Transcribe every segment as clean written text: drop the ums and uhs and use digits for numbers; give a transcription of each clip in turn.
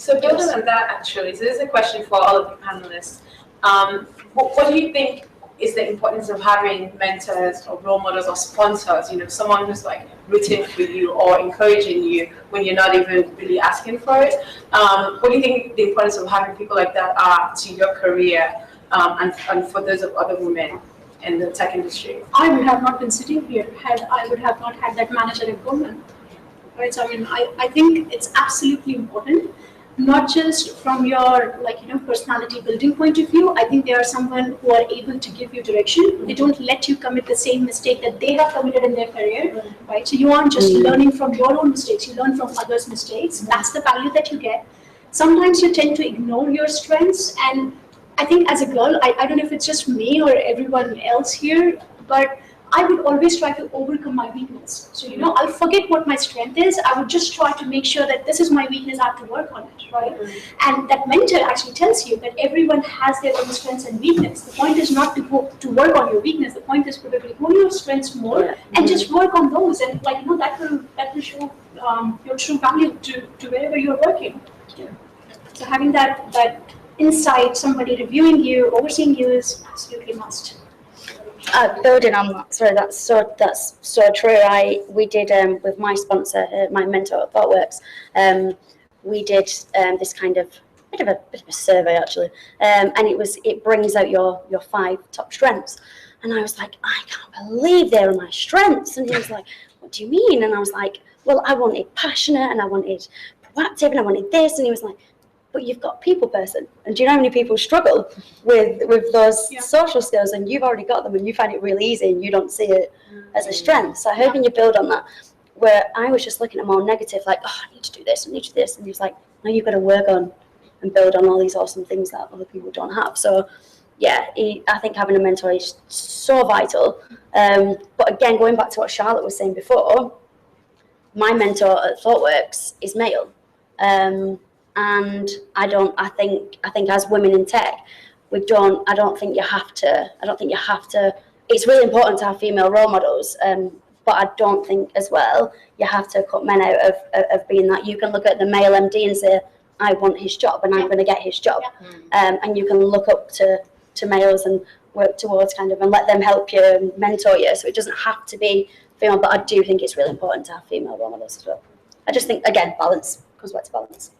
So building on that, actually, so this is a question for all of the panelists. What do you think is the importance of having mentors or role models or sponsors? You know, someone who's like rooting for you or encouraging you when you're not even really asking for it. What do you think the importance of having people like that are to your career and for those of other women in the tech industry? I would have not been sitting here had I would have not had that manager at Goldman. Right? So I mean, I think it's absolutely important, not just from your personality building point of view. I think they are someone who are able to give you direction. They don't let you commit the same mistake that they have committed in their career, right? So you aren't just learning from your own mistakes, you learn from others' mistakes. That's the value that you get. Sometimes you tend to ignore your strengths, and I think as a girl, I don't know if it's just me or everyone else here, but I would always try to overcome my weakness. So, I'll forget what my strength is. I would just try to make sure that this is my weakness, I have to work on it, right? And that mentor actually tells you that everyone has their own strengths and weakness. The point is not to work on your weakness. The point is probably hone your strengths more and just work on those. And that will show your true value to wherever you're working. Yeah. So having that insight, somebody reviewing you, overseeing you is absolutely must. Building on that, sorry, that's so true. We did with my sponsor, my mentor at ThoughtWorks. We did this kind of bit of a survey actually, and it brings out your 5 top strengths. And I was like, I can't believe they're my strengths. And he was like, what do you mean? And I was like, well, I wanted passionate, and I wanted proactive, and I wanted this. And he was like, but you've got people person, and do you know how many people struggle with those social skills, and you've already got them, and you find it really easy, and you don't see it as a strength. So hoping you build on that, where I was just looking at more negative, like, oh, I need to do this, and he was like, no, you've got to work on and build on all these awesome things that other people don't have. So yeah, I think having a mentor is so vital. But again, going back to what Charlotte was saying before, my mentor at ThoughtWorks is male. And I think as women in tech, I don't think you have to, it's really important to have female role models, but I don't think as well you have to cut men out of being that. You can look at the male MD and say, I want his job and I'm going to get his job. And you can look up to males and work towards and let them help you and mentor you. So it doesn't have to be female, but I do think it's really important to have female role models as well. I just think, again, balance, comes back to balance.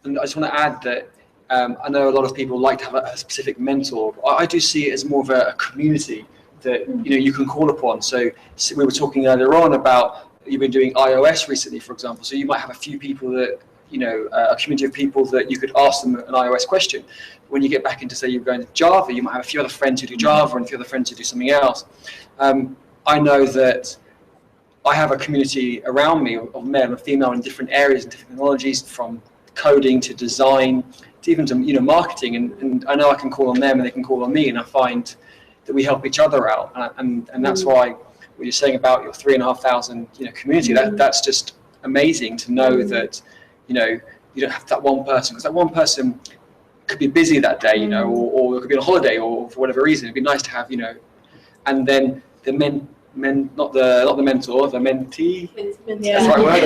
And I just want to add that I know a lot of people like to have a specific mentor. I do see it as more of a community that you can call upon. So we were talking earlier on about you've been doing iOS recently, for example. So you might have a few people that a community of people that you could ask them an iOS question. When you get back into, say, you're going to Java, you might have a few other friends who do Java and a few other friends who do something else. I know that I have a community around me of male and female in different areas and different technologies, from coding to design to even to marketing, and I know I can call on them and they can call on me, and I find that we help each other out, and that's why what you're saying about your 3,500 community, that's just amazing to know that you don't have that one person, because that one person could be busy that day, or it could be on holiday, or for whatever reason. It'd be nice to have and then the not the mentor, the mentee. That's the right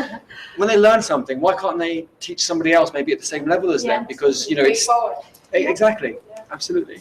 word. When they learn something, why can't they teach somebody else maybe at the same level as them? Because it's exactly, absolutely.